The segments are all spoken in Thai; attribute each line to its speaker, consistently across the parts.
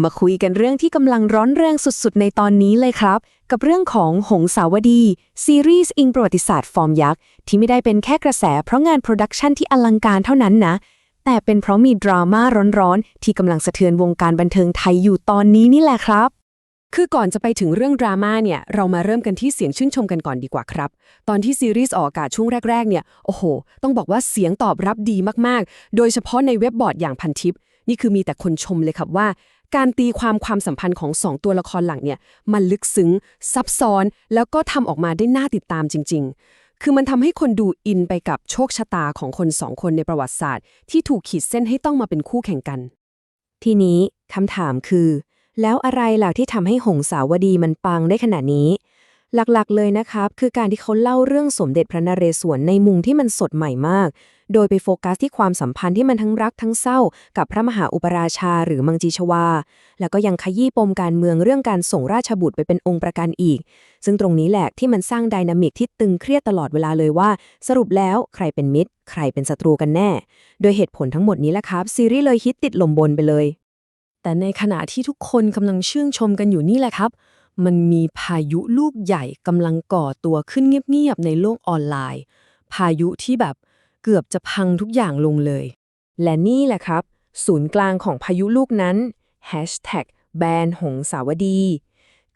Speaker 1: มาคุยกันเรื่องที่กำลังร้อนแรงสุดๆในตอนนี้เลยครับกับเรื่องของหงสาวดีซีรีส์อิงประวัติศาสตร์ฟอร์มยักษ์ที่ไม่ได้เป็นแค่กระแสเพราะงานโปรดักชันที่อลังการเท่านั้นนะแต่เป็นเพราะมีดราม่าร้อนๆที่กำลังสะเทือนวงการบันเทิงไทยอยู่ตอนนี้นี่แหละครับ
Speaker 2: คือก่อนจะไปถึงเรื่องดราม่าเนี่ยเรามาเริ่มกันที่เสียงชื่นชมกันก่อนดีกว่าครับตอนที่ซีรีส์ออกอากาศช่วงแรกๆเนี่ยโอ้โหต้องบอกว่าเสียงตอบรับดีมากๆโดยเฉพาะในเว็บบอร์ดอย่างพันทิปนี่คือมีแต่คนชมเลยครับว่าการตีความสัมพันธ์ของสองตัวละครหลักเนี่ยมันลึกซึ้งซับซ้อนแล้วก็ทำออกมาได้น่าติดตามจริงๆคือมันทำให้คนดูอินไปกับโชคชะตาของคนสองคนในประวัติศาสตร์ที่ถูกขีดเส้นให้ต้องมาเป็นคู่แข่งกัน
Speaker 1: ทีนี้คำถามคือแล้วอะไรล่ะที่ทำให้หงสาวดีมันปังได้ขนาดนี้หลักๆเลยนะครับคือการที่เขาเล่าเรื่องสมเด็จพระนเรศวรในมุมที่มันสดใหม่มากโดยไปโฟกัสที่ความสัมพันธ์ที่มันทั้งรักทั้งเศร้ากับพระมหาอุปราชาหรือมังจีชวาแล้วก็ยังขยี้ปมการเมืองเรื่องการส่งราชบุตรไปเป็นองค์ประกันอีกซึ่งตรงนี้แหละที่มันสร้างไดนามิกที่ตึงเครียดตลอดเวลาเลยว่าสรุปแล้วใครเป็นมิตรใครเป็นศัตรูกันแน่โดยเหตุผลทั้งหมดนี้แหละครับซีรีส์เลยฮิตติดลมบนไปเลย
Speaker 2: แต่ในขณะที่ทุกคนกำลังชื่นชมกันอยู่นี่แหละครับมันมีพายุลูกใหญ่กำลังก่อตัวขึ้นเงียบๆในโลกออนไลน์พายุที่แบบเกือบจะพังทุกอย่างลงเลย
Speaker 1: และนี่แหละครับศูนย์กลางของพายุลูกนั้น แบนหงสาวดี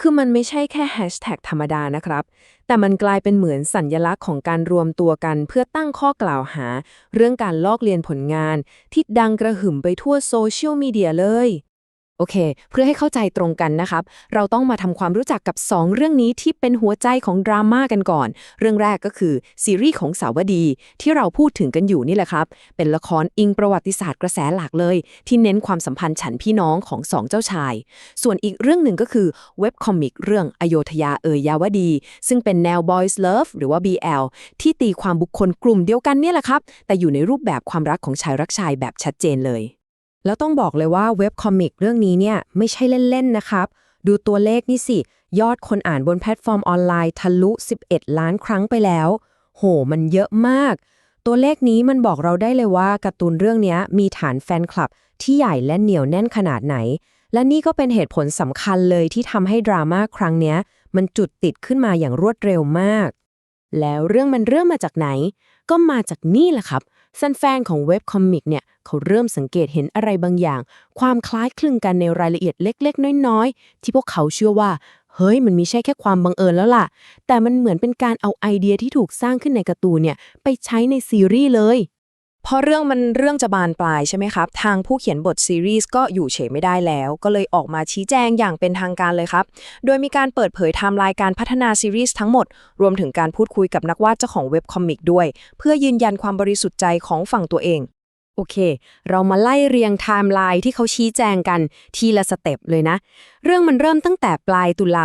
Speaker 1: คือมันไม่ใช่แค่แฮชแท็กธรรมดานะครับแต่มันกลายเป็นเหมือนสัญลักษณ์ของการรวมตัวกันเพื่อตั้งข้อกล่าวหาเรื่องการลอกเลียนผลงานที่ดังกระหึ่มไปทั่วโซเชียลมีเดียเลยโอเคเพื่อให้เข้าใจตรงกันนะครับเราต้องมาทำความรู้จักกับ2เรื่องนี้ที่เป็นหัวใจของดราม่ากันก่อนเรื่องแรกก็คือซีรีส์ของสาวดีที่เราพูดถึงกันอยู่นี่แหละครับเป็นละครอิงประวัติศาสตร์กระแสหลักเลยที่เน้นความสัมพันธ์ฉันพี่น้องของ2เจ้าชายส่วนอีกเรื่องหนึ่งก็คือเว็บคอมิกเรื่องอโยธยายาวดีซึ่งเป็นแนว Boys Love หรือว่า BL ที่ตีความบุคคลกลุ่มเดียวกันเนี่ยแหละครับแต่อยู่ในรูปแบบความรักของชายรักชายแบบชัดเจนเลยแล้วต้องบอกเลยว่าเว็บคอมิกเรื่องนี้เนี่ยไม่ใช่เล่นๆนะครับดูตัวเลขนี่สิยอดคนอ่านบนแพลตฟอร์มออนไลน์ทะลุ11ล้านครั้งไปแล้วโหมันเยอะมากตัวเลขนี้มันบอกเราได้เลยว่าการ์ตูนเรื่องนี้มีฐานแฟนคลับที่ใหญ่และเหนียวแน่นขนาดไหนและนี่ก็เป็นเหตุผลสำคัญเลยที่ทำให้ดราม่าครั้งนี้มันจุดติดขึ้นมาอย่างรวดเร็วมากแล้วเรื่องมันเริ่มมาจากไหนก็มาจากนี่แหละครับแฟนๆของเว็บคอมิกเนี่ยเขาเริ่มสังเกตเห็นอะไรบางอย่างความคล้ายคลึงกันในรายละเอียดเล็กๆน้อยๆที่พวกเขาเชื่อว่าเฮ้ยมันไม่ใช่แค่ความบังเอิญแล้วล่ะแต่มันเหมือนเป็นการเอาไอเดียที่ถูกสร้างขึ้นในการ์ตูนเนี่ยไปใช้ในซีรีส์เลยพอเรื่องจะบานปลายใช่ไหมครับทางผู้เขียนบทซีรีส์ก็อยู่เฉยไม่ได้แล้วก็เลยออกมาชี้แจงอย่างเป็นทางการเลยครับโดยมีการเปิดเผยไทม์ไลน์การพัฒนาซีรีส์ทั้งหมดรวมถึงการพูดคุยกับนักวาดเจ้าของเว็บคอมิกด้วยเพื่อยืนยันความบริสุทธิ์ใจของฝั่งตัวเองโอเคเรามาไล่เรียงไทม์ไลน์ที่เขาชี้แจงกันทีละสเต็ปเลยนะเรื่องมันเริ่มตั้งแต่ปลายตุลา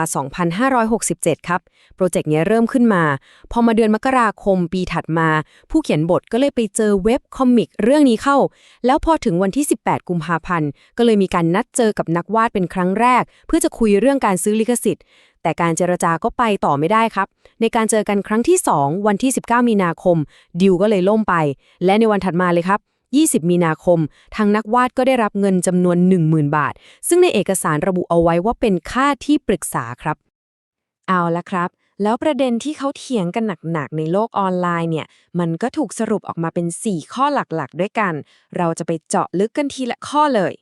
Speaker 1: 2567ครับโปรเจกต์นี้เริ่มขึ้นมาพอมาเดือนมกราคมปีถัดมาผู้เขียนบทก็เลยไปเจอเว็บคอมิกเรื่องนี้เข้าแล้วพอถึงวันที่18กุมภาพันธ์ก็เลยมีการนัดเจอกับนักวาดเป็นครั้งแรกเพื่อจะคุยเรื่องการซื้อลิขสิทธิ์แต่การเจรจาก็ไปต่อไม่ได้ครับในการเจอกันครั้งที่2วันที่19มีนาคมดีลก็เลยล่มไปและในวันถัดมาเลยครับ20มีนาคมทางนักวาดก็ได้รับเงินจำนวน 10,000 บาทซึ่งในเอกสารระบุเอาไว้ว่าเป็นค่าที่ปรึกษาครับเอาละครับแล้วประเด็นที่เขาเถียงกันหนักๆในโลกออนไลน์เนี่ยมันก็ถูกสรุปออกมาเป็น4ข้อหลักๆด้วยกันเราจะไปเจาะลึกกันทีละข้อเลย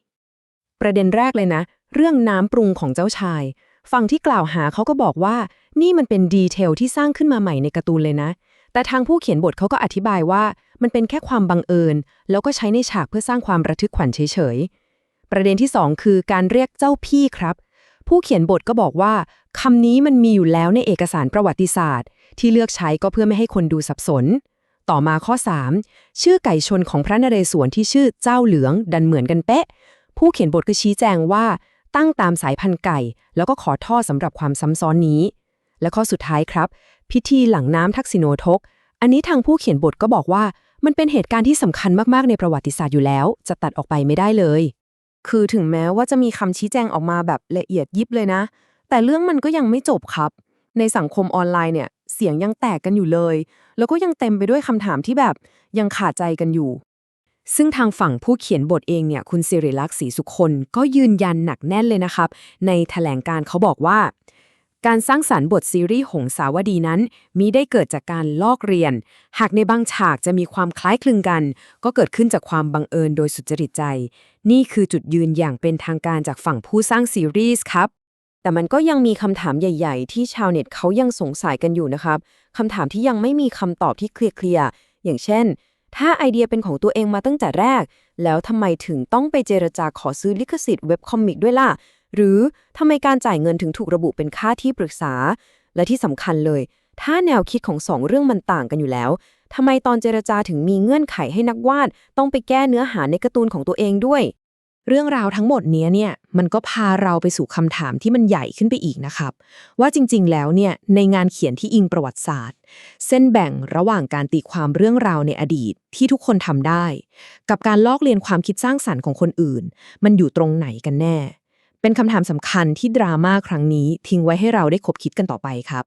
Speaker 1: ประเด็นแรกเลยนะเรื่องน้ำปรุงของเจ้าชายฝั่งที่กล่าวหาเขาก็บอกว่านี่มันเป็นดีเทลที่สร้างขึ้นมาใหม่ในการ์ตูนเลยนะแต่ทางผู้เขียนบทเขาก็อธิบายว่ามันเป็นแค่ความบังเอิญแล้วก็ใช้ในฉากเพื่อสร้างความระทึกขวัญเฉยๆประเด็นที่2คือการเรียกเจ้าพี่ครับผู้เขียนบทก็บอกว่าคำนี้มันมีอยู่แล้วในเอกสารประวัติศาสตร์ที่เลือกใช้ก็เพื่อไม่ให้คนดูสับสนต่อมาข้อ3ชื่อไก่ชนของพระนเรศวรที่ชื่อเจ้าเหลืองดันเหมือนกันเป๊ะผู้เขียนบทก็ชี้แจงว่าตั้งตามสายพันธุ์ไก่แล้วก็ขอโทษสำหรับความซ้ำซ้อนนี้และข้อสุดท้ายครับพิธีหลังน้ำทักษิโนทกอันนี้ทางผู้เขียนบทก็บอกว่ามันเป็นเหตุการณ์ที่สำคัญมากๆในประวัติศาสตร์อยู่แล้วจะตัดออกไปไม่ได้เลยคือถึงแม้ว่าจะมีคำชี้แจงออกมาแบบละเอียดยิบเลยนะแต่เรื่องมันก็ยังไม่จบครับในสังคมออนไลน์เนี่ยเสียงยังแตกกันอยู่เลยแล้วก็ยังเต็มไปด้วยคำถามที่แบบยังขาดใจกันอยู่
Speaker 2: ซึ่งทางฝั่งผู้เขียนบทเองเนี่ยคุณสิริลักษณ์ศรีสุคนก็ยืนยันหนักแน่นเลยนะครับในแถลงการณ์เขาบอกว่าการสร้างสรรค์บทซีรีส์หงสาวดีนั้นมิได้เกิดจากการลอกเรียนหากในบางฉากจะมีความคล้ายคลึงกันก็เกิดขึ้นจากความบังเอิญโดยสุจริตใจนี่คือจุดยืนอย่างเป็นทางการจากฝั่งผู้สร้างซีรีส์ครับแต่มันก็ยังมีคำถามใหญ่ๆที่ชาวเน็ตเขายังสงสัยกันอยู่นะครับคำถามที่ยังไม่มีคำตอบที่เคลียร์ๆอย่างเช่นถ้าไอเดียเป็นของตัวเองมาตั้งแต่แรกแล้วทำไมถึงต้องไปเจรจาขอซื้อลิขสิทธิ์เว็บคอมิกด้วยล่ะหรือทำไมการจ่ายเงินถึงถูกระบุเป็นค่าที่ปรึกษาและที่สำคัญเลยถ้าแนวคิดของสองเรื่องมันต่างกันอยู่แล้วทำไมตอนเจรจาถึงมีเงื่อนไขให้นักวาดต้องไปแก้เนื้อหาในการ์ตูนของตัวเองด้วย
Speaker 1: เรื่องราวทั้งหมดนี้เนี่ยมันก็พาเราไปสู่คำถามที่มันใหญ่ขึ้นไปอีกนะครับว่าจริงๆแล้วเนี่ยในงานเขียนที่อิงประวัติศาสตร์เส้นแบ่งระหว่างการตีความเรื่องราวในอดีตที่ทุกคนทำได้กับการลอกเลียนความคิดสร้างสรรค์ของคนอื่นมันอยู่ตรงไหนกันแน่เป็นคำถามสำคัญที่ดราม่าครั้งนี้ทิ้งไว้ให้เราได้คบคิดกันต่อไปครับ